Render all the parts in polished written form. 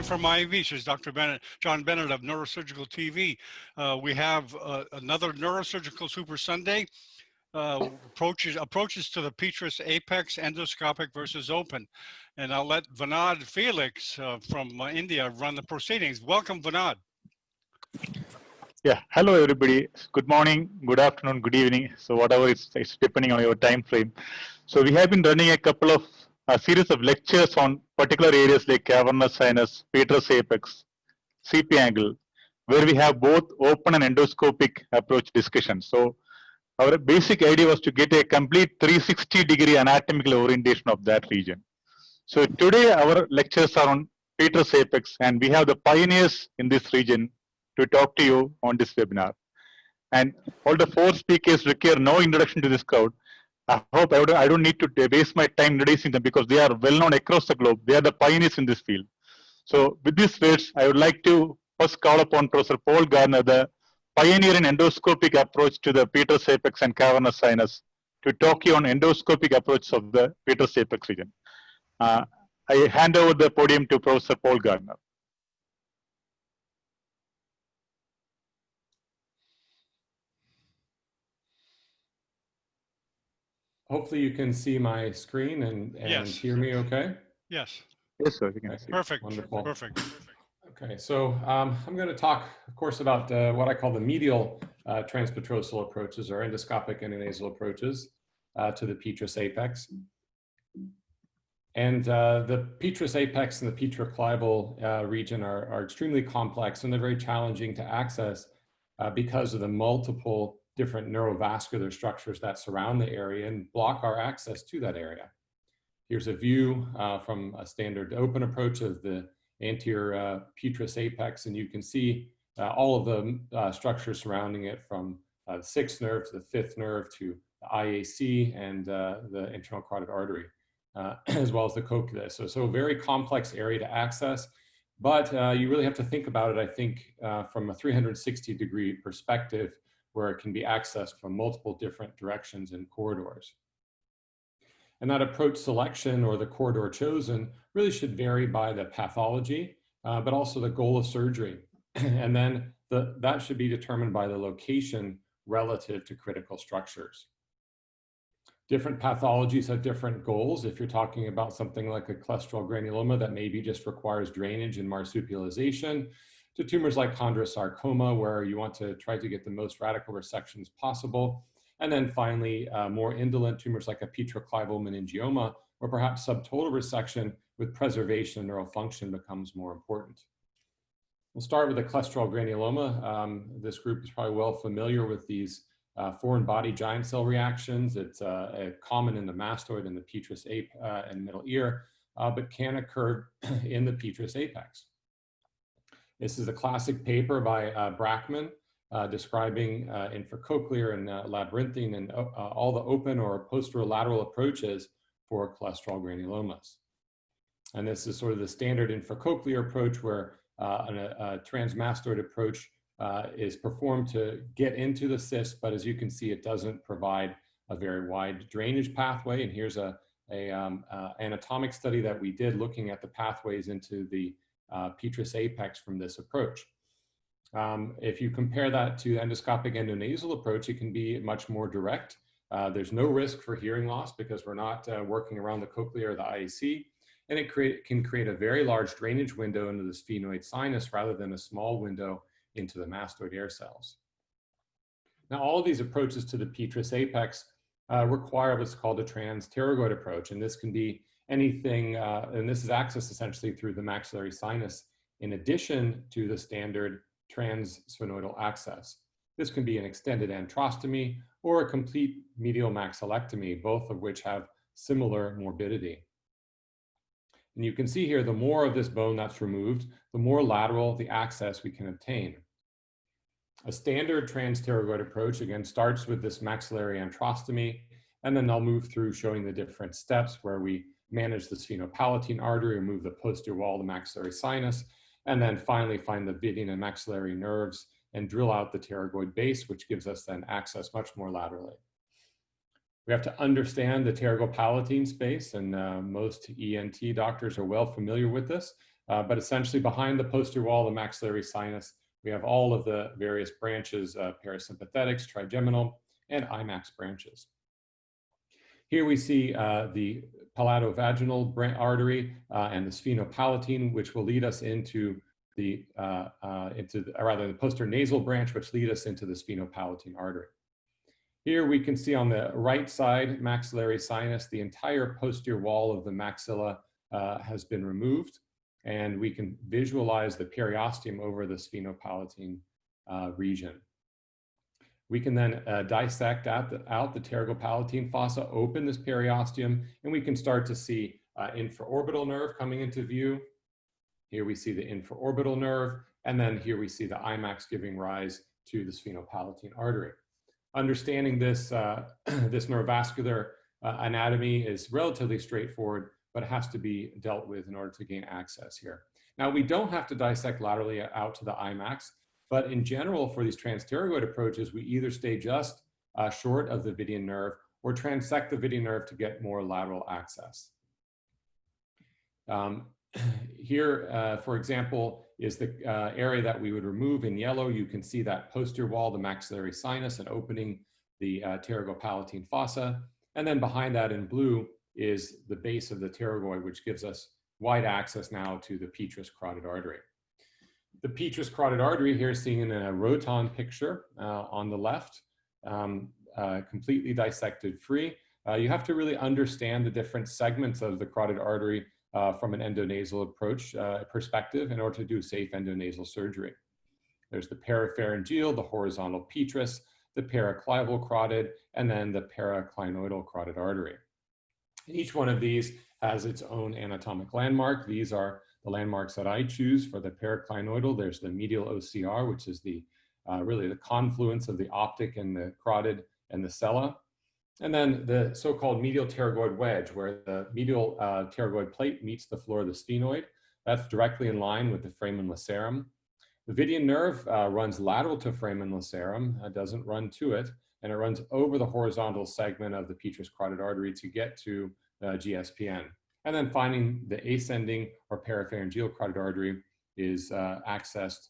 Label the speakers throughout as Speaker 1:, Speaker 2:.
Speaker 1: from Miami Beach. This is Dr. Bennett, John Bennett of Neurosurgical TV. We have another Neurosurgical Super Sunday. Approaches to the Petrous Apex Endoscopic versus Open. And I'll let Vinod Felix from India run the proceedings. Welcome, Vinod.
Speaker 2: Yeah, hello everybody. Good morning, good afternoon, good evening. So whatever it's depending on your time frame. So we have been running a couple of series of lectures on particular areas like cavernous sinus, Petrous apex, CP angle, where we have both open and endoscopic approach discussion. So our basic idea was to get a complete 360-degree anatomical orientation of that region. So today our lectures are on Petrous apex, and we have the pioneers in this region to talk to you on this webinar. And all the four speakers require no introduction to this crowd. I hope I don't need to waste my time introducing them because they are well known across the globe. They are the pioneers in this field. So with these words, I would like to first call upon Professor Paul Gardner, the pioneer in endoscopic approach to the Petrous apex and cavernous sinus, to talk to you on endoscopic approach of the Petrous apex region. I hand over the podium to Professor Paul Gardner.
Speaker 3: Hopefully you can see my screen and
Speaker 1: yes.
Speaker 3: Hear me okay?
Speaker 1: Yes.
Speaker 2: Yes, sir. You can see.
Speaker 1: Perfect.
Speaker 3: Wonderful.
Speaker 1: Perfect.
Speaker 3: Okay, so I'm going to talk, of course, about what I call the medial transpetrosal approaches or endoscopic endonasal approaches to the Petrous apex. And the Petrous apex and the petroclival region are extremely complex, and they're very challenging to access because of the multiple different neurovascular structures that surround the area and block our access to that area. Here's a view from a standard open approach of the anterior Petrous apex, and you can see all of the structures surrounding it, from the sixth nerve to the fifth nerve to the IAC and the internal carotid artery, as well as the cochlea. So a very complex area to access, but you really have to think about it, I think, from a 360-degree perspective, where it can be accessed from multiple different directions and corridors. And that approach selection, or the corridor chosen, really should vary by the pathology, but also the goal of surgery. And then that should be determined by the location relative to critical structures. Different pathologies have different goals. If you're talking about something like a cholesterol granuloma that maybe just requires drainage and marsupialization, to tumors like chondrosarcoma, where you want to try to get the most radical resections possible. And then finally, more indolent tumors like a petroclival meningioma, or perhaps subtotal resection with preservation of neural function becomes more important. We'll start with the cholesterol granuloma. This group is probably well familiar with these foreign body giant cell reactions. It's common in the mastoid and the Petrous and middle ear, but can occur in the Petrous apex. This is a classic paper by Brackman describing infracochlear and labyrinthine and all the open or posterolateral approaches for cholesterol granulomas. And this is sort of the standard infracochlear approach, where a transmastoid approach is performed to get into the cyst, but as you can see, it doesn't provide a very wide drainage pathway. And here's an anatomic study that we did looking at the pathways into the Petrous apex from this approach. If you compare that to the endoscopic endonasal approach, it can be much more direct. There's no risk for hearing loss because we're not working around the cochlea or the IAC, and it can create a very large drainage window into the sphenoid sinus rather than a small window into the mastoid air cells. Now, all of these approaches to the Petrous apex require what's called a transpterygoid approach, and this can be anything, and this is accessed essentially through the maxillary sinus in addition to the standard transsphenoidal access. This can be an extended antrostomy or a complete medial maxillectomy, both of which have similar morbidity. And you can see here, the more of this bone that's removed, the more lateral the access we can obtain. A standard transpterygoid approach, again, starts with this maxillary antrostomy, and then I'll move through showing the different steps where we manage the sphenopalatine artery, remove the posterior wall of the maxillary sinus, and then finally find the vidian and maxillary nerves and drill out the pterygoid base, which gives us then access much more laterally. We have to understand the pterygopalatine space, and most ENT doctors are well familiar with this. But essentially behind the posterior wall of the maxillary sinus, we have all of the various branches, parasympathetics, trigeminal, and IMAX branches. Here we see the palatovaginal artery and the sphenopalatine, which will lead us into the posterior nasal branch, which lead us into the sphenopalatine artery. Here we can see on the right side maxillary sinus, the entire posterior wall of the maxilla has been removed, and we can visualize the periosteum over the sphenopalatine region. We can then dissect out the pterygopalatine fossa, open this periosteum, and we can start to see infraorbital nerve coming into view. Here we see the infraorbital nerve, and then here we see the IMAX giving rise to the sphenopalatine artery. Understanding this, this neurovascular anatomy is relatively straightforward, but it has to be dealt with in order to gain access here. Now, we don't have to dissect laterally out to the IMAX, but in general, for these transpterygoid approaches, we either stay just short of the Vidian nerve or transect the Vidian nerve to get more lateral access. Here, for example, is the area that we would remove in yellow. You can see that posterior wall, the maxillary sinus, and opening the pterygopalatine fossa. And then behind that in blue is the base of the pterygoid, which gives us wide access now to the Petrous carotid artery. The Petrous carotid artery here is seen in a Roton picture on the left, completely dissected free. You have to really understand the different segments of the carotid artery from an endonasal approach perspective in order to do safe endonasal surgery. There's the parapharyngeal, the horizontal Petrous, the paraclival carotid, and then the paraclinoidal carotid artery. Each one of these has its own anatomic landmark. These are the landmarks that I choose for the paraclinoidal. There's the medial OCR, which is the really the confluence of the optic and the carotid and the sella. And then the so-called medial pterygoid wedge, where the medial pterygoid plate meets the floor of the sphenoid. That's directly in line with the foramen lacerum. The Vidian nerve runs lateral to foramen lacerum, doesn't run to it, and it runs over the horizontal segment of the Petrous carotid artery to get to GSPN. And then finding the ascending or parapharyngeal carotid artery is accessed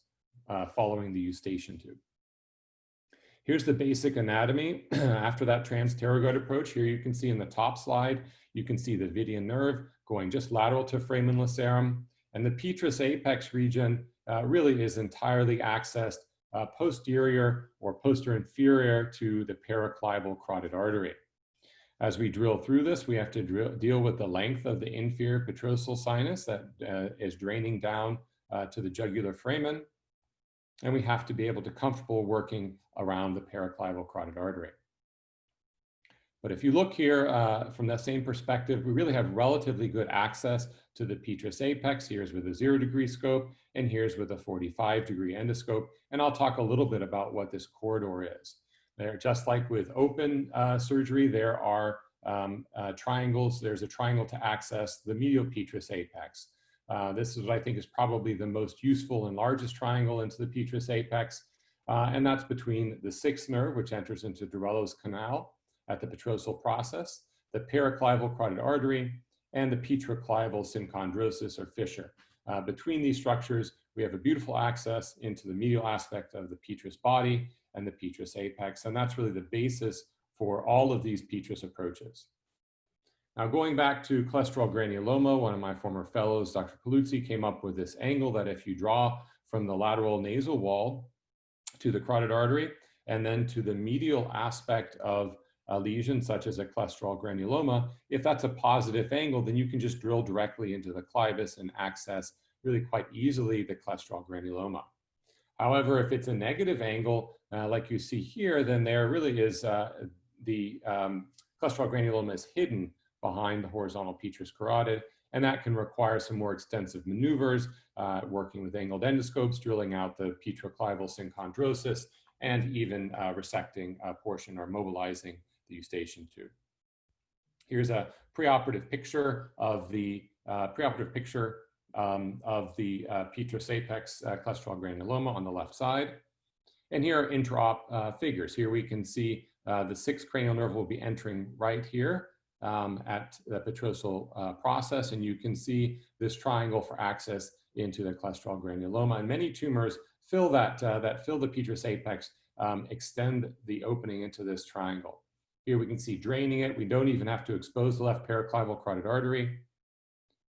Speaker 3: following the eustachian tube. Here's the basic anatomy after that transpterygoid approach. Here you can see in the top slide, you can see the Vidian nerve going just lateral to foramen lacerum. And the Petrous apex region really is entirely accessed posterior or posterior inferior to the paraclival carotid artery. As we drill through this, we have to deal with the length of the inferior petrosal sinus that is draining down to the jugular foramen. And we have to be able to comfortable working around the paraclival carotid artery. But if you look here from that same perspective, we really have relatively good access to the Petrous apex. Here's with a 0-degree scope, and here's with a 45-degree endoscope. And I'll talk a little bit about what this corridor is. There, just like with open surgery, there are triangles. There's a triangle to access the medial Petrous apex. This is what I think is probably the most useful and largest triangle into the Petrous apex. And that's between the 6th nerve, which enters into Dorello's canal at the petrosal process, the paraclival carotid artery, and the petroclival synchondrosis or fissure. Between these structures, we have a beautiful access into the medial aspect of the Petrous body and the Petrous apex. And that's really the basis for all of these Petrous approaches. Now, going back to cholesterol granuloma, one of my former fellows, Dr. Paluzzi, came up with this angle that if you draw from the lateral nasal wall to the carotid artery and then to the medial aspect of a lesion such as a cholesterol granuloma, if that's a positive angle, then you can just drill directly into the clivus and access really quite easily the cholesterol granuloma. However, if it's a negative angle, like you see here, then there really is the cholesterol granuloma is hidden behind the horizontal Petrous carotid, and that can require some more extensive maneuvers, working with angled endoscopes, drilling out the petroclival synchondrosis, and even resecting a portion or mobilizing the eustachian tube. Here's a preoperative picture of the Petrous apex cholesterol granuloma on the left side. And here are intra-op figures. Here we can see the 6th cranial nerve will be entering right here at the petrosal process, and you can see this triangle for access into the cholesterol granuloma. And many tumors fill that, fill the petrous apex, extend the opening into this triangle. Here we can see draining it. We don't even have to expose the left paraclival carotid artery.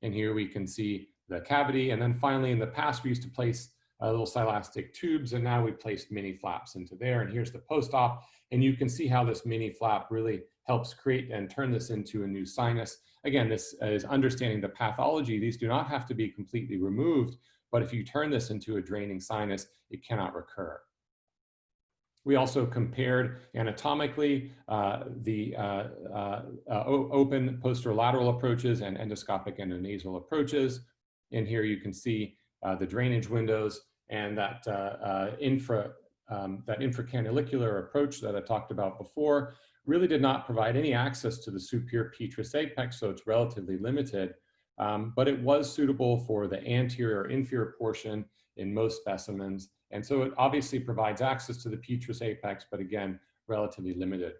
Speaker 3: And here we can see the cavity. And then finally, in the past, we used to place little silastic tubes, and now we placed mini flaps into there. And here's the post-op. And you can see how this mini flap really helps create and turn this into a new sinus. Again, this is understanding the pathology. These do not have to be completely removed, but if you turn this into a draining sinus, it cannot recur. We also compared anatomically the open posterolateral approaches and endoscopic endonasal approaches. And here you can see the drainage windows and that infracanalicular approach that I talked about before really did not provide any access to the superior petrous apex, so it's relatively limited, but it was suitable for the anterior or inferior portion in most specimens. And so it obviously provides access to the petrous apex, but again, relatively limited.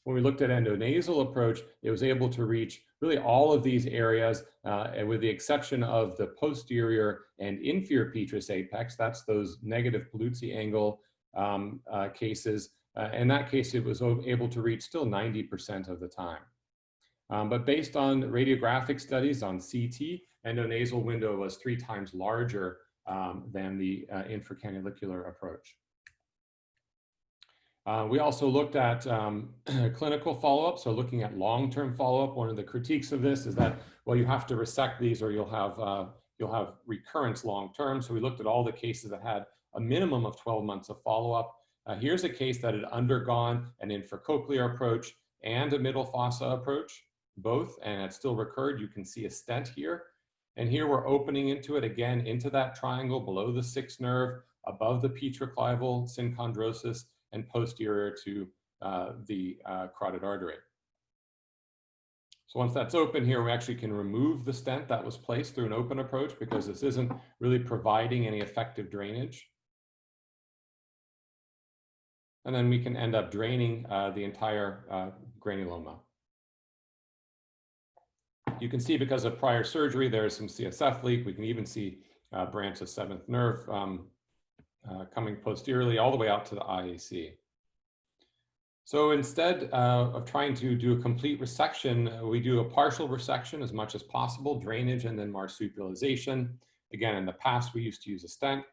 Speaker 3: When we looked at endonasal approach, it was able to reach really all of these areas, with the exception of the posterior and inferior petrous apex. That's those negative Paluzzi angle cases. In that case, it was able to reach still 90% of the time. But based on radiographic studies on CT, endonasal window was 3 times larger than the infracanalicular approach. We also looked at clinical follow-up, so looking at long-term follow-up. One of the critiques of this is that, well, you have to resect these or you'll have recurrence long-term. So we looked at all the cases that had a minimum of 12 months of follow-up. Here's a case that had undergone an infracochlear approach and a middle fossa approach, both, and it still recurred. You can see a stent here. And here we're opening into it again, into that triangle below the 6th nerve, above the petroclival synchondrosis, and posterior to the carotid artery. So once that's open here, we actually can remove the stent that was placed through an open approach because this isn't really providing any effective drainage. And then we can end up draining the entire granuloma. You can see because of prior surgery, there is some CSF leak. We can even see a branch of 7th nerve coming posteriorly all the way out to the IAC. So instead of trying to do a complete resection, we do a partial resection as much as possible, drainage and then marsupialization. Again, in the past, we used to use a stent,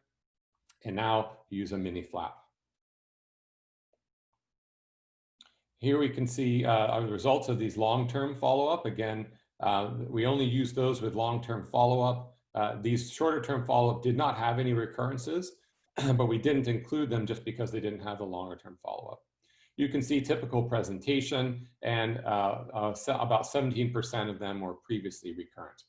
Speaker 3: and now we use a mini flap. Here we can see the results of these long-term follow-up. Again, we only use those with long-term follow-up. These shorter-term follow-up did not have any recurrences, but we didn't include them just because they didn't have the longer-term follow-up. You can see typical presentation, and about 17% of them were previously recurrent.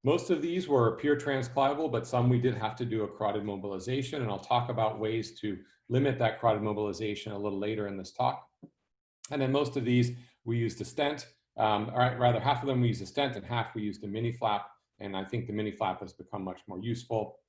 Speaker 3: Most of these were pure transclival, but some we did have to do a carotid mobilization, and I'll talk about ways to limit that carotid mobilization a little later in this talk. And then most of these we used a stent, or rather half of them we used a stent and half we used a mini flap, and I think the mini flap has become much more useful.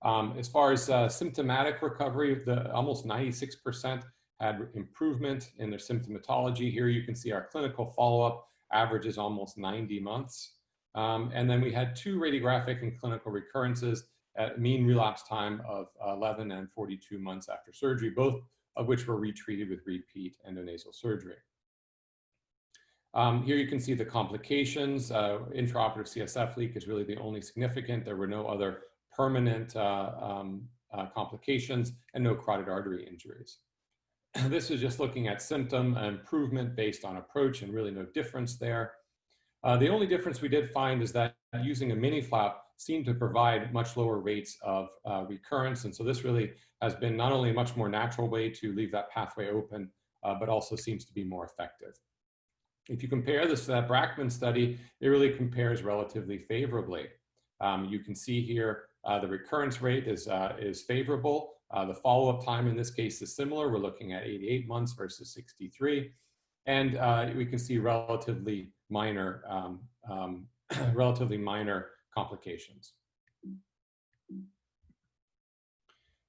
Speaker 3: As far as symptomatic recovery, almost 96% had improvement in their symptomatology. Here you can see our clinical follow-up average is almost 90 months. And then we had 2 radiographic and clinical recurrences at mean relapse time of 11 and 42 months after surgery, both of which were retreated with repeat endonasal surgery. Here you can see the complications. Intraoperative CSF leak is really the only significant. There were no other permanent complications and no carotid artery injuries. This is just looking at symptom improvement based on approach and really no difference there. The only difference we did find is that using a mini flap seemed to provide much lower rates of recurrence. And so this really has been not only a much more natural way to leave that pathway open, but also seems to be more effective. If you compare this to that Brackman study, it really compares relatively favorably. You can see here the recurrence rate is favorable. The follow-up time in this case is similar. We're looking at 88 months versus 63. And we can see relatively minor complications.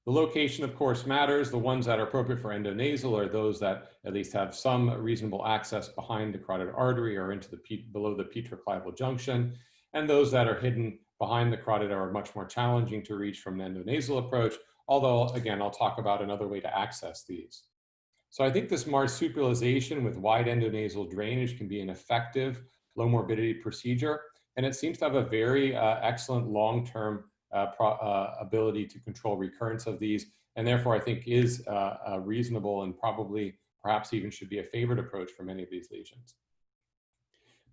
Speaker 3: The location, of course, matters. The ones that are appropriate for endonasal are those that at least have some reasonable access behind the carotid artery or into the below the petroclival junction, and those that are hidden behind the carotid are much more challenging to reach from an endonasal approach, although again, I'll talk about another way to access these. So I think this marsupialization with wide endonasal drainage can be an effective low morbidity procedure, and it seems to have a very excellent long-term ability to control recurrence of these, and therefore I think is reasonable and probably perhaps even should be a favored approach for many of these lesions.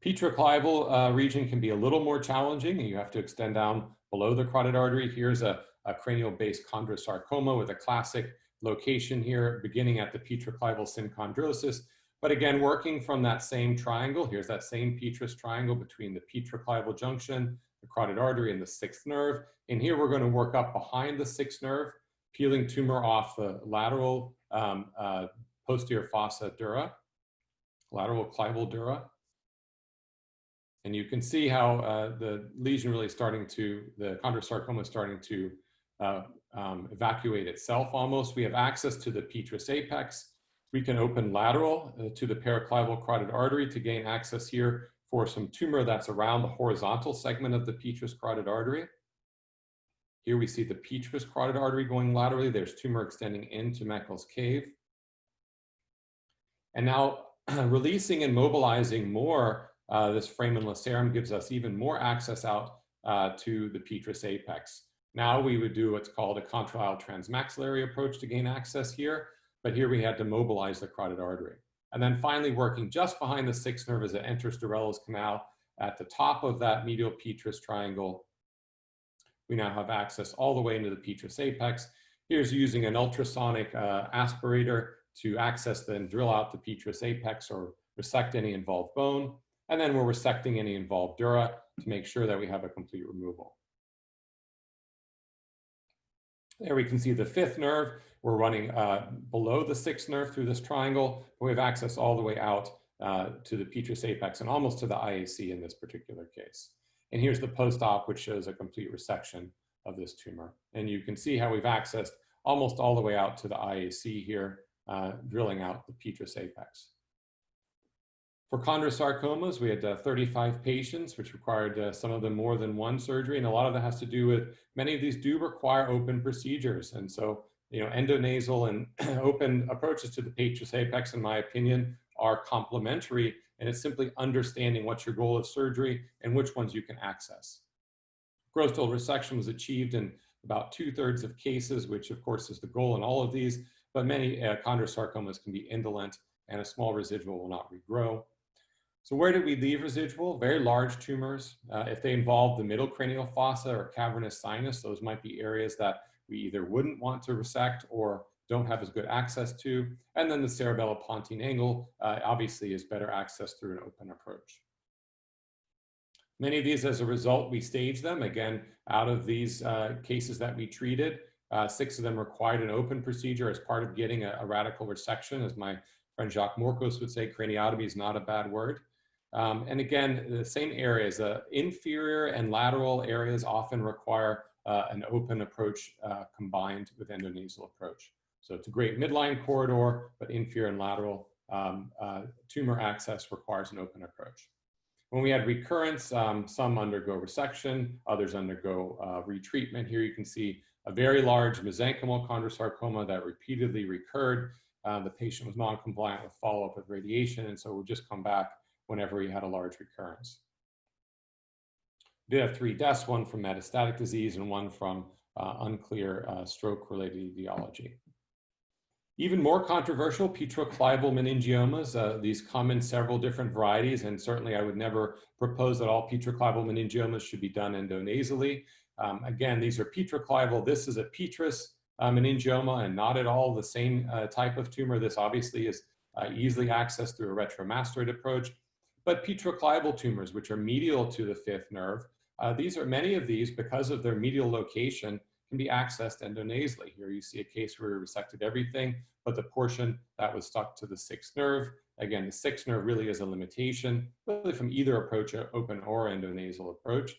Speaker 3: Petroclival region can be a little more challenging, and you have to extend down below the carotid artery. Here's a cranial-based chondrosarcoma with a classic location here, beginning at the petroclival synchondrosis. But again, working from that same triangle, here's that same Petrous triangle between the petroclival junction, the carotid artery, and the sixth nerve. And here we're going to work up behind the sixth nerve, peeling tumor off the lateral posterior fossa dura, lateral clival dura. And you can see how the lesion really starting to, the chondrosarcoma is starting to evacuate itself almost. We have access to the Petrous apex. We can open lateral to the periclival carotid artery to gain access here for some tumor that's around the horizontal segment of the Petrous carotid artery. Here we see the Petrous carotid artery going laterally. There's tumor extending into Meckel's cave. And now releasing and mobilizing more, this foramen lacerum gives us even more access out to the Petrous apex. Now we would do what's called a contralateral transmaxillary approach to gain access here, but here we had to mobilize the carotid artery. And then finally working just behind the sixth nerve as it enters Dorello's canal at the top of that medial Petrous triangle. We now have access all the way into the Petrous apex. Here's using an ultrasonic aspirator to access and drill out the Petrous apex or resect any involved bone. And then we're resecting any involved dura to make sure that we have a complete removal. There we can see the fifth nerve. We're running below the sixth nerve through this triangle, but we have access all the way out to the Petrous apex and almost to the IAC in this particular case. And here's the post-op, which shows a complete resection of this tumor. And you can see how we've accessed almost all the way out to the IAC here, drilling out the Petrous apex. For chondrosarcomas, we had 35 patients, which required some of them more than one surgery. And a lot of that has to do with, many of these do require open procedures. And so, endonasal and open approaches to the Petrous apex, in my opinion, are complementary. And it's simply understanding what's your goal of surgery and which ones you can access. Gross total resection was achieved in about 2/3 of cases, which of course is the goal in all of these, but many chondrosarcomas can be indolent and a small residual will not regrow. So where did we leave residual? Very large tumors. If they involve the middle cranial fossa or cavernous sinus, those might be areas that we either wouldn't want to resect or don't have as good access to. And then the cerebellopontine angle obviously is better accessed through an open approach. Many of these, as a result, we staged them. Again, out of these cases that we treated, 6 of them required an open procedure as part of getting a radical resection. As my friend Jacques Morcos would say, craniotomy is not a bad word. And again, the same areas, inferior and lateral areas often require an open approach combined with endonasal approach. So it's a great midline corridor, but inferior and lateral tumor access requires an open approach. When we had recurrence, some undergo resection, others undergo retreatment. Here you can see a very large mesenchymal chondrosarcoma that repeatedly recurred. The patient was non-compliant with follow-up with radiation, and so we'll just come back whenever he had a large recurrence. We did have 3 deaths, one from metastatic disease and one from unclear stroke-related etiology. Even more controversial, petroclival meningiomas. These come in several different varieties, and certainly I would never propose that all petroclival meningiomas should be done endonasally. Again, these are petroclival. This is a Petrous meningioma and not at all the same type of tumor. This obviously is easily accessed through a retromastoid approach. But petroclival tumors, which are medial to the fifth nerve, many of these, because of their medial location, can be accessed endonasally. Here you see a case where we resected everything, but the portion that was stuck to the sixth nerve. Again, the sixth nerve really is a limitation, really from either approach, open or endonasal approach.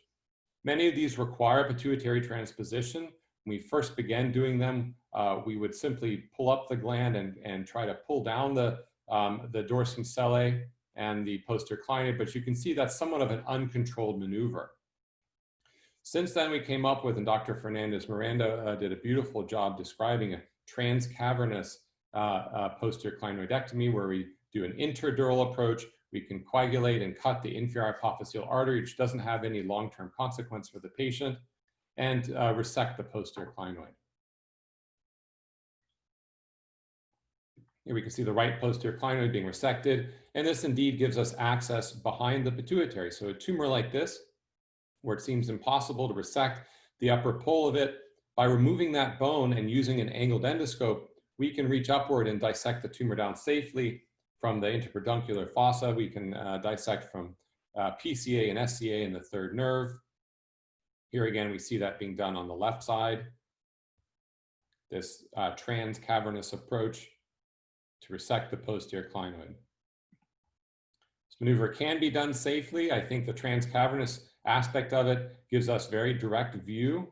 Speaker 3: Many of these require pituitary transposition. When we first began doing them, we would simply pull up the gland and try to pull down the dorsum cellae and the posterior clinae, but you can see that's somewhat of an uncontrolled maneuver. Since then, we came up with, and Dr. Fernandez Miranda did a beautiful job describing a transcavernous posterior clinoidectomy, where we do an interdural approach. We can coagulate and cut the inferior hypophyseal artery, which doesn't have any long-term consequence for the patient, and resect the posterior clinoid. Here we can see the right posterior clinoid being resected, and this indeed gives us access behind the pituitary. So a tumor like this, where it seems impossible to resect the upper pole of it, by removing that bone and using an angled endoscope, we can reach upward and dissect the tumor down safely from the interpeduncular fossa. We can dissect from PCA and SCA in the third nerve. Here again, we see that being done on the left side. This transcavernous approach to resect the posterior clinoid. This maneuver can be done safely. I think the transcavernous aspect of it gives us very direct view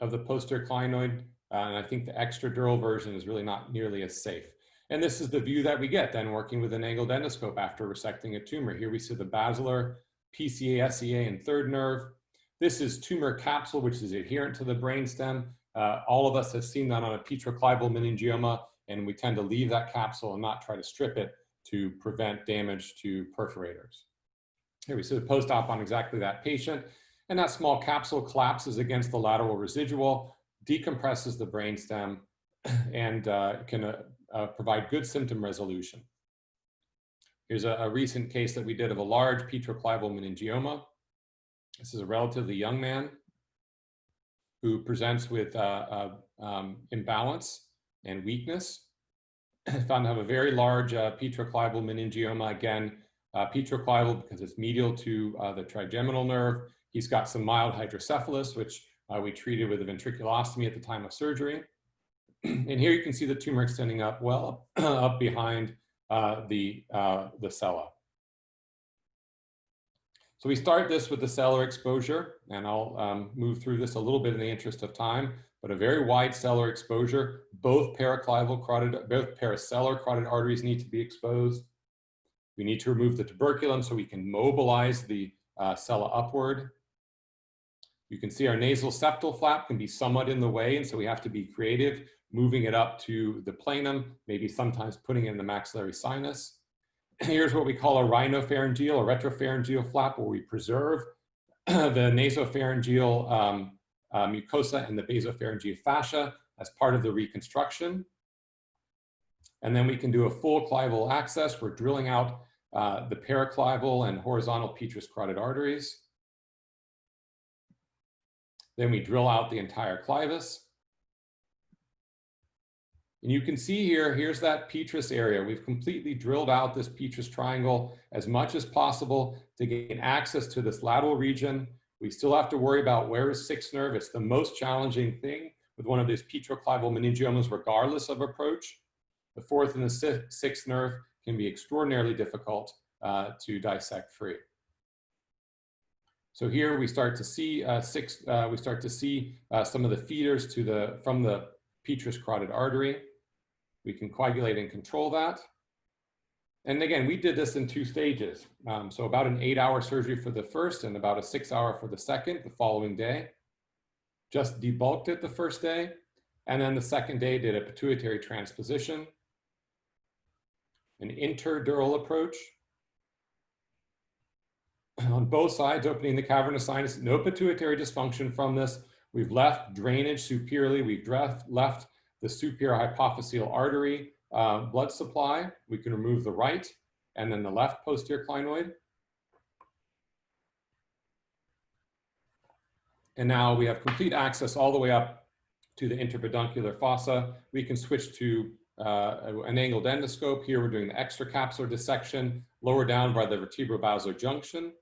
Speaker 3: of the posterior clinoid, and I think the extradural version is really not nearly as safe. And this is the view that we get then working with an angled endoscope after resecting a tumor. Here we see the basilar, PCA, SCA, and third nerve. This is tumor capsule, which is adherent to the brainstem. All of us have seen that on a petroclival meningioma, and we tend to leave that capsule and not try to strip it to prevent damage to perforators. Here we see the post-op on exactly that patient, and that small capsule collapses against the lateral residual, decompresses the brainstem, and can provide good symptom resolution. Here's a recent case that we did of a large petroclival meningioma. This is a relatively young man who presents with imbalance and weakness. Found to have a very large petroclival meningioma. Again, petroclival because it's medial to the trigeminal nerve. He's got some mild hydrocephalus, which we treated with a ventriculostomy at the time of surgery. And here you can see the tumor extending up well up behind the sella. So we start this with the sellar exposure, and I'll move through this a little bit in the interest of time, but a very wide sellar exposure. Both paracellar carotid arteries need to be exposed. We need to remove the tuberculum so we can mobilize the sella upward. You can see our nasal septal flap can be somewhat in the way, and so we have to be creative, moving it up to the planum, maybe sometimes putting it in the maxillary sinus. Here's what we call a rhinopharyngeal or retropharyngeal flap, where we preserve the nasopharyngeal mucosa and the basopharyngeal fascia as part of the reconstruction. And then we can do a full clival access. We're drilling out the paraclival and horizontal petrous carotid arteries. Then we drill out the entire clivus. And you can see here, here's that petrous area. We've completely drilled out this petrous triangle as much as possible to gain access to this lateral region. We still have to worry about where is sixth nerve. It's the most challenging thing with one of these petroclival meningiomas, regardless of approach. The fourth and the sixth nerve can be extraordinarily difficult to dissect free. So here we start to see some of the feeders from the petrous carotid artery. We can coagulate and control that. And again, we did this in 2 stages. So about an 8-hour surgery for the first and about a 6-hour for the second, the following day. Just debulked it the first day. And then the second day did a pituitary transposition, an interdural approach. On both sides, opening the cavernous sinus, no pituitary dysfunction from this. We've left drainage superiorly. We've left the superior hypophyseal artery blood supply. We can remove the right and then the left posterior clinoid. And now we have complete access all the way up to the interpeduncular fossa. We can switch to an angled endoscope. Here we're doing the extracapsular dissection, lower down by the vertebrobasilar junction.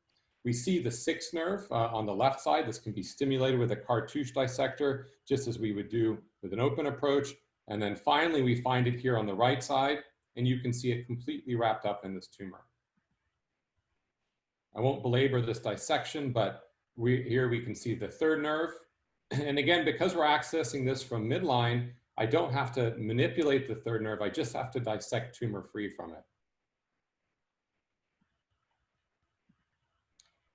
Speaker 3: We see the sixth nerve on the left side. This can be stimulated with a cartouche dissector, just as we would do with an open approach. And then finally, we find it here on the right side, and you can see it completely wrapped up in this tumor. I won't belabor this dissection, but here we can see the third nerve. And again, because we're accessing this from midline, I don't have to manipulate the third nerve. I just have to dissect tumor free from it.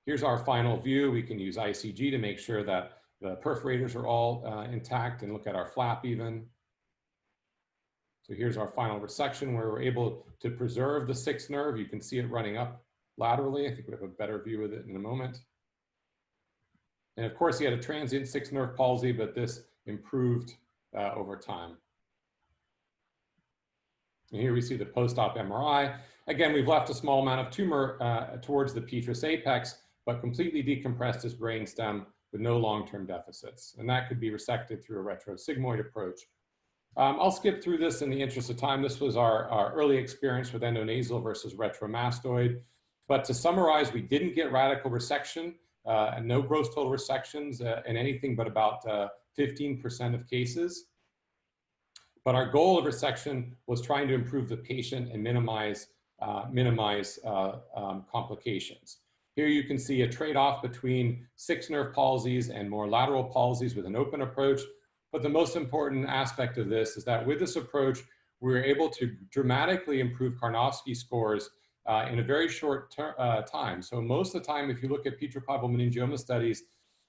Speaker 3: Here's our final view. We can use ICG to make sure that the perforators are all intact and look at our flap even. So here's our final resection where we're able to preserve the sixth nerve. You can see it running up laterally. I think we have a better view of it in a moment. And of course, he had a transient sixth nerve palsy, but this improved over time. And here we see the post-op MRI. Again, we've left a small amount of tumor towards the Petrous apex, but completely decompressed his brainstem with no long-term deficits. And that could be resected through a retrosigmoid approach. I'll skip through this in the interest of time. This was our early experience with endonasal versus retromastoid. But to summarize, we didn't get radical resection and no gross total resections in anything but about 15% of cases. But our goal of resection was trying to improve the patient and minimize complications. Here you can see a trade-off between sixth nerve palsies and more lateral palsies with an open approach. But the most important aspect of this is that with this approach, we were able to dramatically improve Karnofsky scores in a very short time. So most of the time, if you look at petroclival meningioma studies,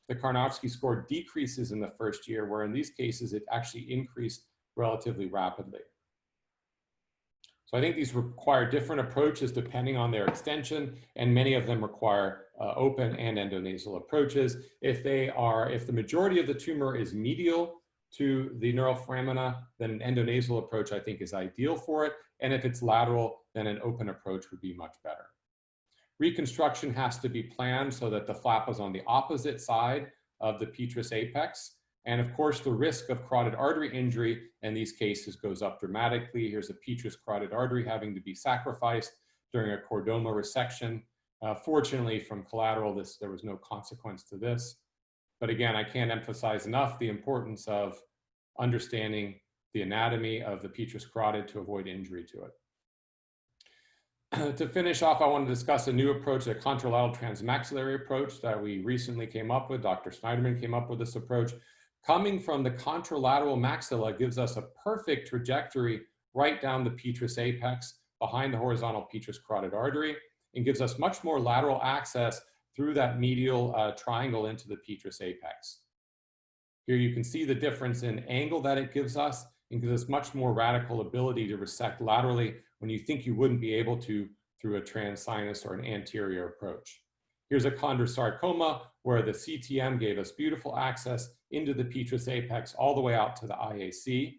Speaker 3: the Karnofsky score decreases in the first year, where in these cases, it actually increased relatively rapidly. So I think these require different approaches depending on their extension, and many of them require open and endonasal approaches. If the majority of the tumor is medial to the neural foramina, then an endonasal approach I think is ideal for it. And if it's lateral, then an open approach would be much better. Reconstruction has to be planned so that the flap is on the opposite side of the Petrous apex. And of course, the risk of carotid artery injury in these cases goes up dramatically. Here's a Petrous carotid artery having to be sacrificed during a chordoma resection. Fortunately, from collateral, there was no consequence to this. But again, I can't emphasize enough the importance of understanding the anatomy of the Petrous carotid to avoid injury to it. To finish off, I want to discuss a new approach, a contralateral transmaxillary approach that we recently came up with. Dr. Schneiderman came up with this approach. Coming from the contralateral maxilla gives us a perfect trajectory right down the Petrous apex behind the horizontal Petrous carotid artery, and gives us much more lateral access through that medial triangle into the Petrous apex. Here you can see the difference in angle that it gives us, and gives us much more radical ability to resect laterally when you think you wouldn't be able to through a transsinus or an anterior approach. Here's a chondrosarcoma where the CTM gave us beautiful access into the Petrous apex all the way out to the IAC.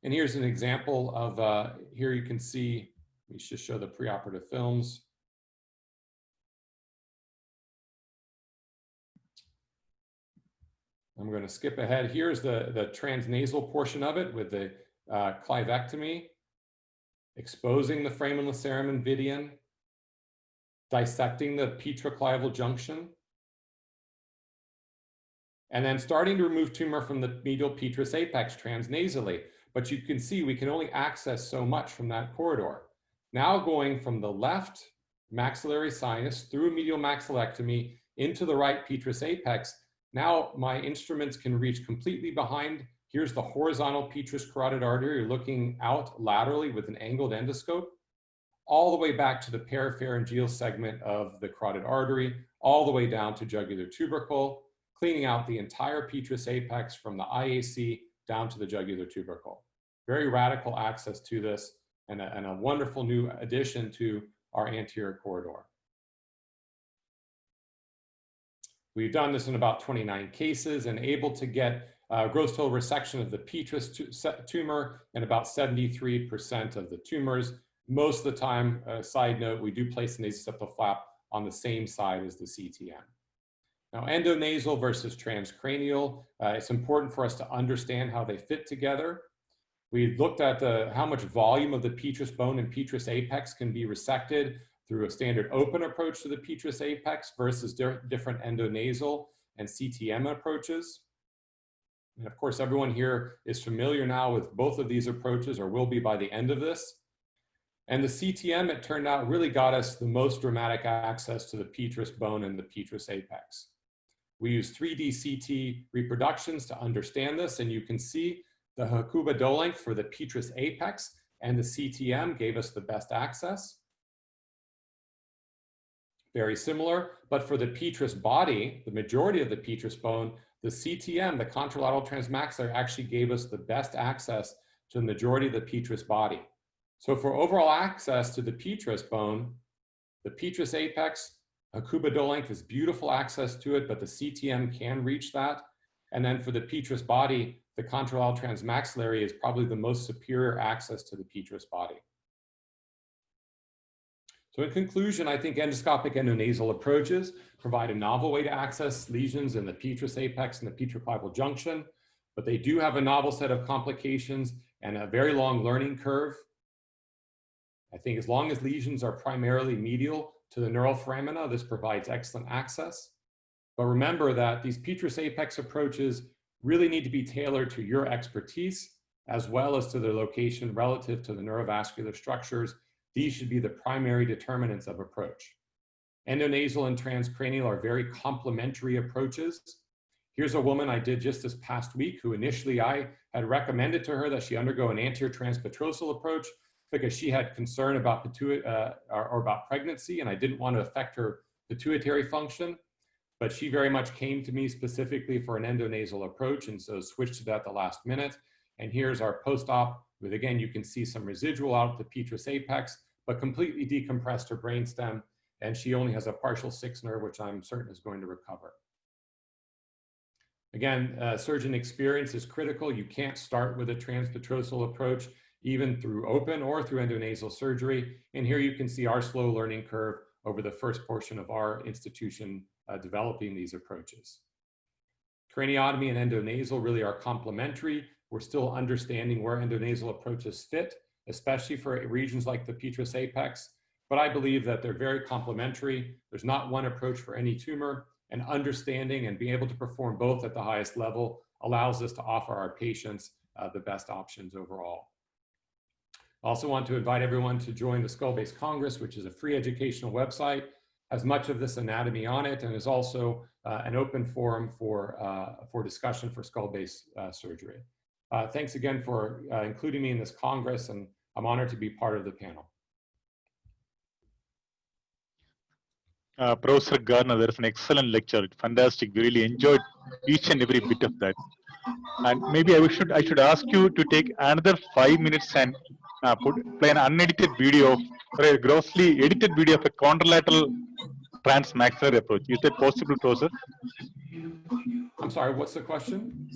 Speaker 3: And here's an example of, here you can see, we should show the preoperative films. I'm going to skip ahead. Here's the transnasal portion of it with the clivectomy, exposing the foramen lacerum vidian, dissecting the petroclival junction, and then starting to remove tumor from the medial Petrous apex transnasally. But you can see we can only access so much from that corridor. Now going from the left maxillary sinus through medial maxillectomy into the right Petrous apex, now my instruments can reach completely behind. Here's the horizontal Petrous carotid artery. You're looking out laterally with an angled endoscope, all the way back to the peripharyngeal segment of the carotid artery, all the way down to jugular tubercle, cleaning out the entire Petrous apex from the IAC down to the jugular tubercle. Very radical access to this, and a wonderful new addition to our anterior corridor. We've done this in about 29 cases and able to get gross total resection of the Petrous tumor in about 73% of the tumors. Most of the time, side note, we do place the nasoseptal flap on the same side as the CTM. Now, endonasal versus transcranial, it's important for us to understand how they fit together. We looked at how much volume of the Petrous bone and Petrous apex can be resected through a standard open approach to the Petrous apex versus different endonasal and CTM approaches. And of course, everyone here is familiar now with both of these approaches, or will be by the end of this. And the CTM, it turned out, really got us the most dramatic access to the Petrous bone and the Petrous apex. We use 3D CT reproductions to understand this, and you can see the Hakuba doe length for the Petrous apex and the CTM gave us the best access. very similar, but for the Petrous body, the majority of the Petrous bone, the CTM, the contralateral transmaxillary, actually gave us the best access to the majority of the Petrous body. So for overall access to the Petrous bone, the Petrous apex, a cubital length is beautiful access to it, but the CTM can reach that. And then for the Petrous body, the contralateral transmaxillary is probably the most superior access to the Petrous body. So in conclusion, I think endoscopic endonasal approaches provide a novel way to access lesions in the Petrous apex and the petroclival junction, but they do have a novel set of complications and a very long learning curve. I think as long as lesions are primarily medial to the neural foramina, this provides excellent access. But remember that these Petrous apex approaches really need to be tailored to your expertise as well as to their location relative to the neurovascular structures. These should be the primary determinants of approach. Endonasal and transcranial are very complementary approaches. Here's a woman I did just this past week who initially I had recommended to her that she undergo an anterior transpetrosal approach because she had concern about about pregnancy, and I didn't want to affect her pituitary function. But she very much came to me specifically for an endonasal approach, and so switched to that at the last minute. And here's our post-op with, again, you can see some residual out at the Petrous apex, but completely decompressed her brainstem, and she only has a partial 6 nerve, which I'm certain is going to recover. Again, surgeon experience is critical. You can't start with a transpetrosal approach, even through open or through endonasal surgery. And here you can see our slow learning curve over the first portion of our institution developing these approaches. Craniotomy and endonasal really are complementary. We're still understanding where endonasal approaches fit, especially for regions like the Petrous apex. But I believe that they're very complementary. There's not one approach for any tumor, and understanding and being able to perform both at the highest level allows us to offer our patients the best options overall. I also want to invite everyone to join the Skull-Base Congress, which is a free educational website, has much of this anatomy on it, and is also an open forum for discussion for skull-base surgery. Thanks again for including me in this Congress, and I'm honored to be part of the panel.
Speaker 2: Professor Garner, there's an excellent lecture. Fantastic. We really enjoyed each and every bit of that. And maybe I should ask you to take another 5 minutes and play an unedited video, or a grossly edited video of a contralateral transmaxillary approach. Is that possible, Professor?
Speaker 3: I'm sorry, what's the question?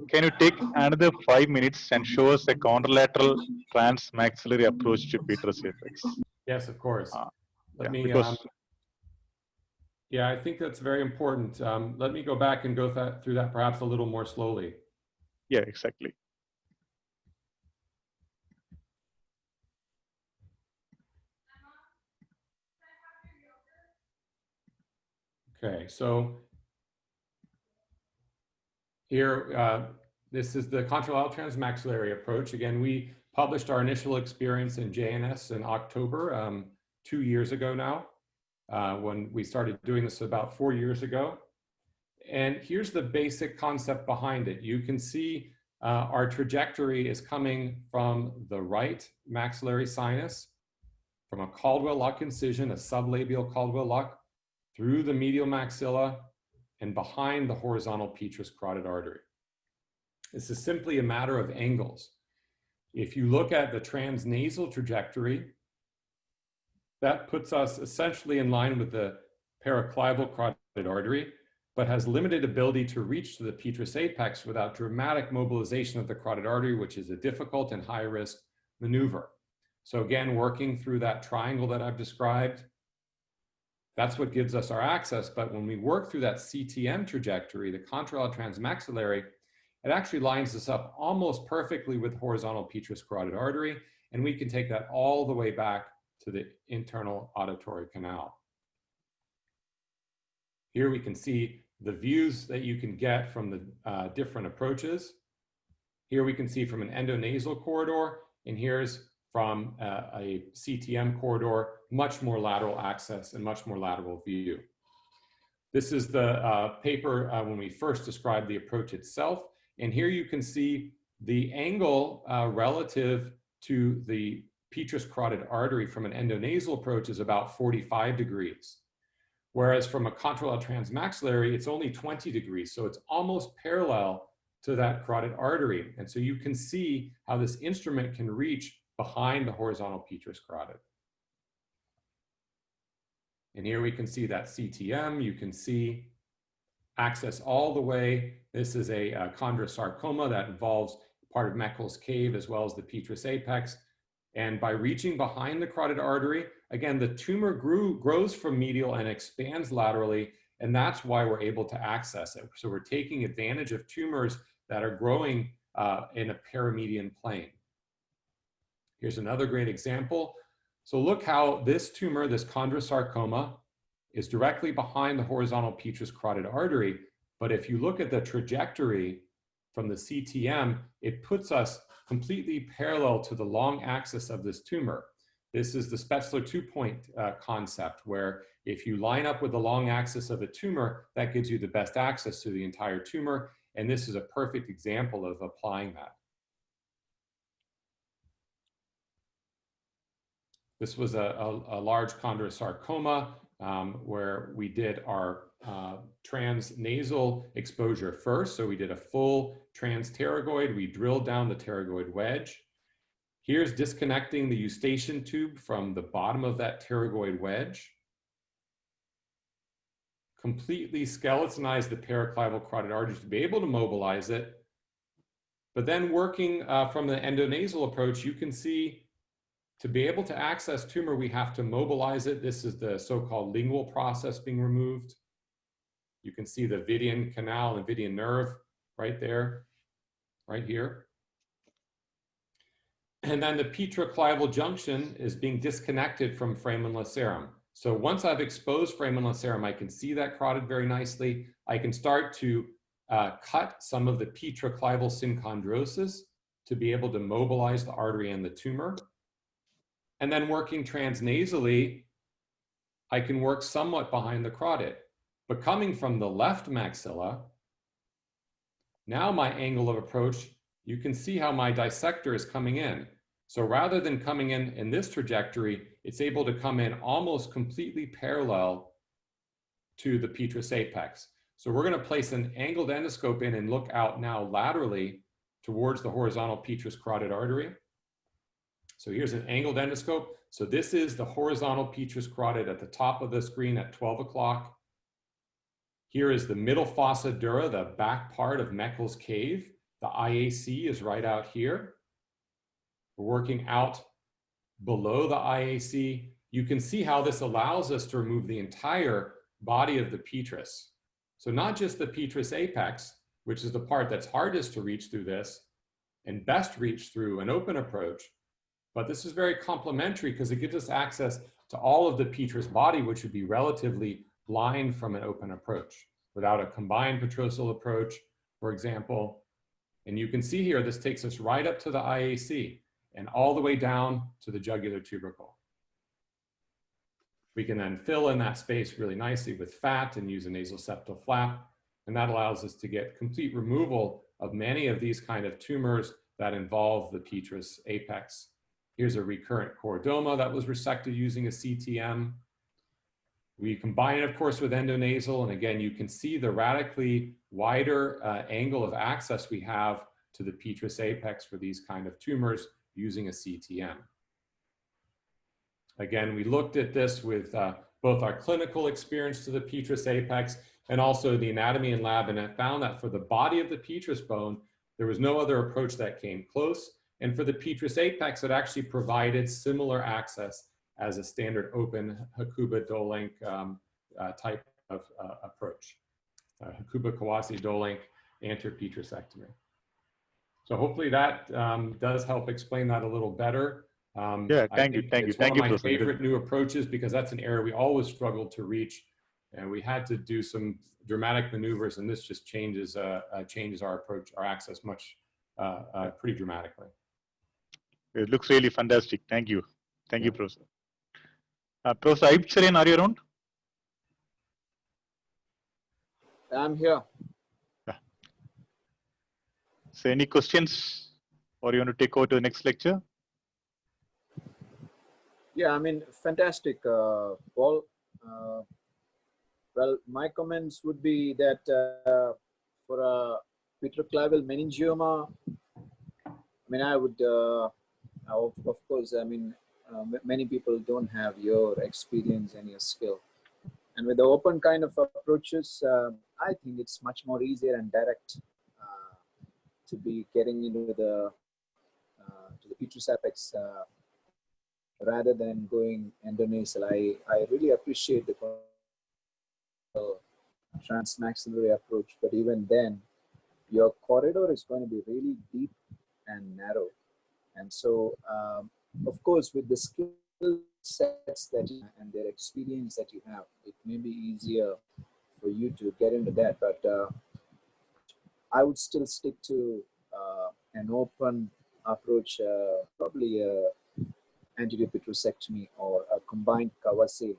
Speaker 2: Can you take another 5 minutes and show us a contralateral transmaxillary approach to Petrous apex?
Speaker 3: Yes, of course. Yeah, I think that's very important. Let me go back and go through that perhaps a little more slowly.
Speaker 2: Yeah, exactly.
Speaker 3: Okay, so here, this is the contralateral transmaxillary approach. Again, we published our initial experience in JNS in October, 2 years ago now, when we started doing this about 4 years ago. And here's the basic concept behind it. You can see our trajectory is coming from the right maxillary sinus, from a Caldwell-Luck incision, a sublabial Caldwell-Luck, through the medial maxilla and behind the horizontal Petrous carotid artery. This is simply a matter of angles. If you look at the transnasal trajectory, that puts us essentially in line with the paraclival carotid artery, but has limited ability to reach to the Petrous apex without dramatic mobilization of the carotid artery, which is a difficult and high-risk maneuver. So again, working through that triangle that I've described, that's what gives us our access. But when we work through that CTM trajectory, the contralateral transmaxillary, it actually lines us up almost perfectly with horizontal Petrous carotid artery, and we can take that all the way back to the internal auditory canal. Here we can see the views that you can get from the different approaches. Here we can see from an endonasal corridor, and here's from a CTM corridor, much more lateral access and much more lateral view. This is the paper when we first described the approach itself. And here you can see the angle relative to the Petrous carotid artery from an endonasal approach is about 45 degrees. Whereas from a contralateral transmaxillary, it's only 20 degrees. So it's almost parallel to that carotid artery. And so you can see how this instrument can reach behind the horizontal petrous carotid. And here we can see that CTM. You can see access all the way. This is a chondrosarcoma that involves part of Meckel's cave as well as the petrous apex. And by reaching behind the carotid artery, again, the tumor grows from medial and expands laterally, and that's why we're able to access it. So we're taking advantage of tumors that are growing in a paramedian plane. Here's another great example. So look how this tumor, this chondrosarcoma, is directly behind the horizontal petrous carotid artery. But if you look at the trajectory from the CTM, it puts us completely parallel to the long axis of this tumor. This is the Spetzler two-point concept, where if you line up with the long axis of a tumor, that gives you the best access to the entire tumor. And this is a perfect example of applying that. This was a large chondrosarcoma where we did our transnasal exposure first. So we did a full transpterygoid. We drilled down the pterygoid wedge. Here's disconnecting the eustachian tube from the bottom of that pterygoid wedge. Completely skeletonized the paraclival carotid artery to be able to mobilize it. But then working from the endonasal approach, you can see to be able to access tumor, we have to mobilize it. This is the so-called lingual process being removed. You can see the Vidian canal and Vidian nerve right there, right here. And then the petroclival junction is being disconnected from foramen lacerum. So once I've exposed foramen lacerum, I can see that carotid very nicely. I can start to cut some of the petroclival synchondrosis to be able to mobilize the artery and the tumor. And then working transnasally, I can work somewhat behind the carotid. But coming from the left maxilla, now my angle of approach, you can see how my dissector is coming in. So rather than coming in this trajectory, it's able to come in almost completely parallel to the petrous apex. So we're going to place an angled endoscope in and look out now laterally towards the horizontal petrous carotid artery. So here's an angled endoscope. So this is the horizontal petrous carotid at the top of the screen at 12 o'clock. Here is the middle fossa dura, the back part of Meckel's cave. The IAC is right out here. We're working out below the IAC. You can see how this allows us to remove the entire body of the petrous. So not just the petrous apex, which is the part that's hardest to reach through this and best reach through an open approach, but this is very complementary because it gives us access to all of the petrous body, which would be relatively blind from an open approach without a combined petrosal approach, for example. And you can see here, this takes us right up to the IAC and all the way down to the jugular tubercle. We can then fill in that space really nicely with fat and use a nasal septal flap. And that allows us to get complete removal of many of these kind of tumors that involve the petrous apex. Here's a recurrent chordoma that was resected using a CTM. We combine it, of course, with endonasal. And again, you can see the radically wider angle of access we have to the petrous apex for these kind of tumors using a CTM. Again, we looked at this with both our clinical experience to the petrous apex and also the anatomy in lab, and I found that for the body of the petrous bone, there was no other approach that came close. And for the petrous apex, it actually provided similar access as a standard open Hakuba-Dolenk type of approach. Hakuba-Kawase-Dolenk anterior petrosectomy. So hopefully that does help explain that a little better.
Speaker 2: Yeah, thank you.
Speaker 3: It's one of my favorite new approaches because that's an area we always struggled to reach, and we had to do some dramatic maneuvers, and this just changes our approach, our access pretty dramatically.
Speaker 2: It looks really fantastic. Thank you. Thank you, Professor. Professor Aibcharen, are you around?
Speaker 4: I'm here.
Speaker 2: Yeah. So any questions, or you want to take over to the next lecture?
Speaker 4: Yeah, I mean, fantastic, Paul. Well, my comments would be that for a petroclival meningioma, I mean, I would, of course, I mean, many people don't have your experience and your skill. And with the open kind of approaches, I think it's much more easier and direct to be getting into the to the Petrous apex rather than going endonasal. I really appreciate the transmaxillary approach, but even then, your corridor is going to be really deep and narrow. And so, of course, with the skill sets that you have and their experience that you have, it may be easier for you to get into that. But I would still stick to an open approach, probably a anterior petrosectomy or a combined Kawase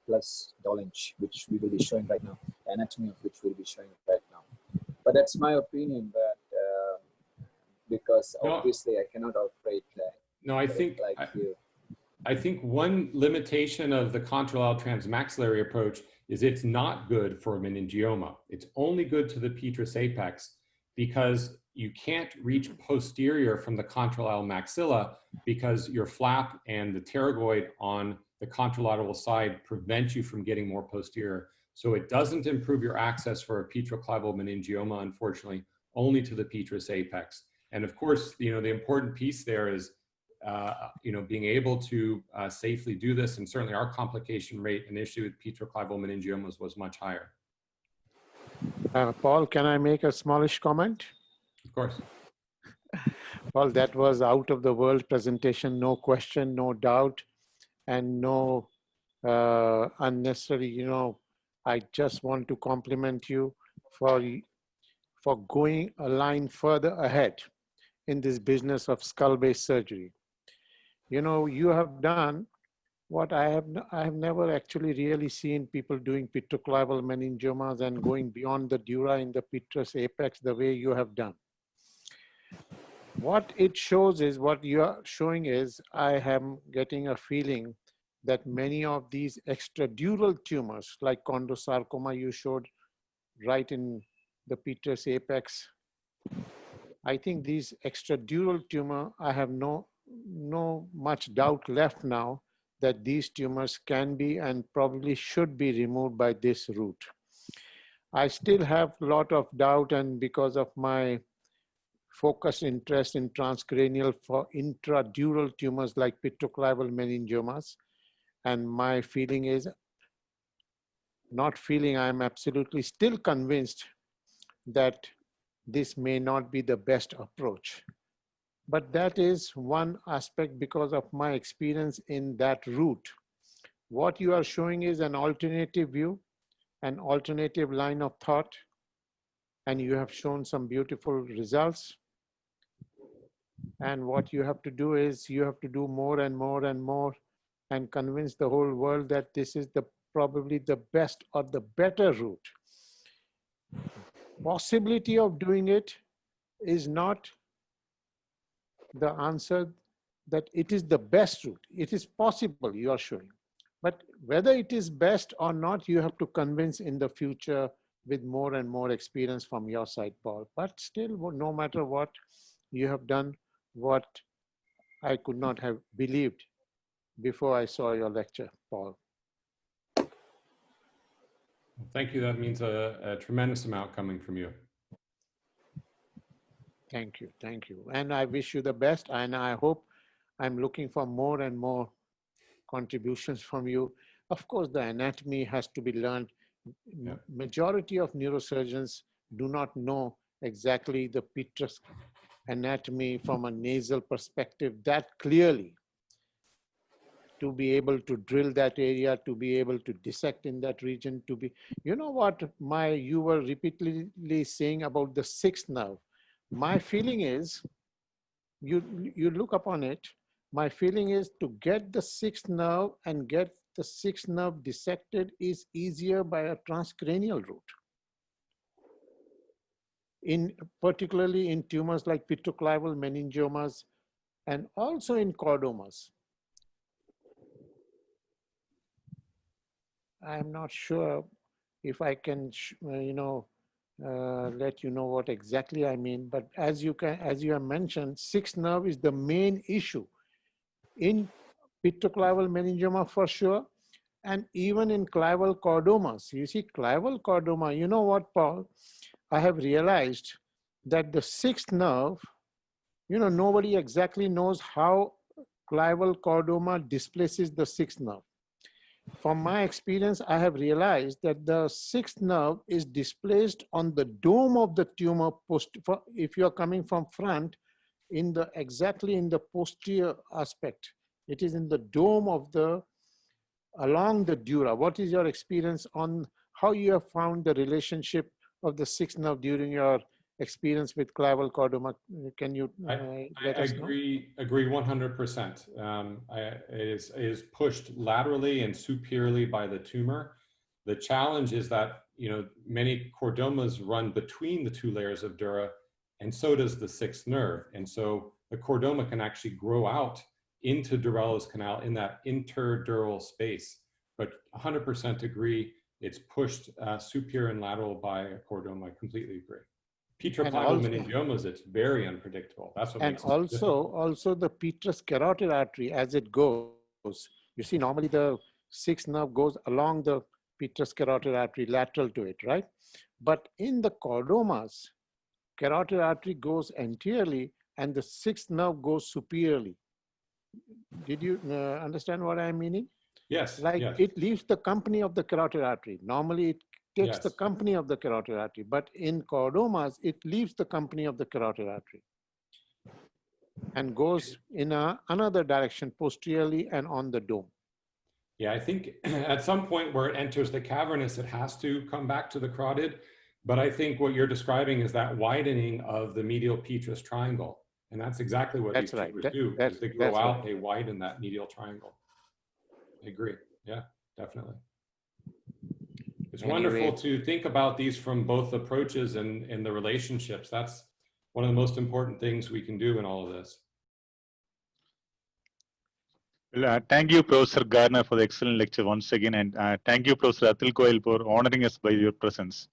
Speaker 4: plus Dolenge, which we will be showing right now, anatomy of which we'll be showing right now. But that's my opinion, but because obviously I cannot operate that.
Speaker 3: No, I think I think one limitation of the contralateral transmaxillary approach is it's not good for meningioma. It's only good to the Petrous apex because you can't reach posterior from the contralateral maxilla because your flap and the pterygoid on the contralateral side prevent you from getting more posterior. So it doesn't improve your access for a petroclival meningioma, unfortunately, only to the Petrous apex. And of course, the important piece there is being able to safely do this, and certainly our complication rate initially with petroclival meningiomas was much higher.
Speaker 5: Paul, can I make a smallish comment?
Speaker 3: Of course.
Speaker 5: Paul, that was out of the world presentation, no question, no doubt, and no unnecessary, I just want to compliment you for going a line further ahead in this business of skull-based surgery. You have done what I have never actually really seen people doing petroclival meningiomas and going beyond the dura in the Petrous apex the way you have done. What it shows is, what you are showing is, I am getting a feeling that many of these extradural tumors, like chondrosarcoma you showed right in the Petrous apex, I think these extradural tumor, I have no much doubt left now that these tumors can be and probably should be removed by this route. I still have a lot of doubt, and because of my focused interest in transcranial for intradural tumors like petroclival meningiomas, and my feeling is, I'm absolutely still convinced that this may not be the best approach. But that is one aspect because of my experience in that route. What you are showing is an alternative view, an alternative line of thought, and you have shown some beautiful results. And what you have to do is you have to do more and more and more and convince the whole world that this is probably the best or the better route. Possibility of doing it is not the answer that it is the best route. It is possible, you are showing. But whether it is best or not, you have to convince in the future with more and more experience from your side, Paul. But still, no matter what, you have done what I could not have believed before I saw your lecture, Paul.
Speaker 3: Thank you. That means a tremendous amount coming from you.
Speaker 5: Thank you, thank you. And I wish you the best, and I hope I'm looking for more and more contributions from you. Of course, the anatomy has to be learned. Yeah. Majority of neurosurgeons do not know exactly the Petrous anatomy from a nasal perspective that clearly, to be able to drill that area, to be able to dissect in that region, to be, what you were repeatedly saying about the sixth nerve. My feeling is, you look upon it, my feeling is to get the sixth nerve and get the sixth nerve dissected is easier by a transcranial route. Particularly in tumors like petroclival meningiomas and also in chordomas. I'm not sure if I can, let you know what exactly I mean. But as you have mentioned, sixth nerve is the main issue in petroclival meningioma for sure, and even in clival chordomas. You see, clival chordoma, you know what, Paul? I have realized that the sixth nerve, nobody exactly knows how clival chordoma displaces the sixth nerve. From my experience, I have realized that the sixth nerve is displaced on the dome of the tumor. If you are coming from front, exactly in the posterior aspect, it is in the dome of along the dura. What is your experience on how you have found the relationship of the sixth nerve during your experience with clival chordoma? Can you let us know?
Speaker 3: Agree 100%. It is pushed laterally and superiorly by the tumor. The challenge is that, many chordomas run between the two layers of dura, and so does the sixth nerve. And so the chordoma can actually grow out into Durello's canal in that interdural space. But 100% agree, it's pushed superior and lateral by a chordoma. I completely agree. Petroclival meningiomas, it's very unpredictable. That's what makes it difficult.
Speaker 5: Also the petrous carotid artery, as it goes, you see, normally the sixth nerve goes along the petrous carotid artery, lateral to it, right? But in the chordomas, carotid artery goes anteriorly and the sixth nerve goes superiorly. Did you understand what I'm meaning?
Speaker 3: Yes.
Speaker 5: Like
Speaker 3: yes.
Speaker 5: it leaves the company of the carotid artery. Normally it takes the company of the carotid artery, but in chordomas, it leaves the company of the carotid artery and goes in another direction, posteriorly and on the dome.
Speaker 3: Yeah, I think at some point where it enters the cavernous, it has to come back to the carotid. But I think what you're describing is that widening of the medial petrous triangle. And that's exactly what these tumors do. As they grow out, they widen that medial triangle. I agree. Yeah, definitely. It's wonderful to think about these from both approaches and the relationships. That's one of the most important things we can do in all of this.
Speaker 2: Well, thank you, Professor Garner, for the excellent lecture once again. And thank you, Professor Atul Goyal, for honoring us by your presence.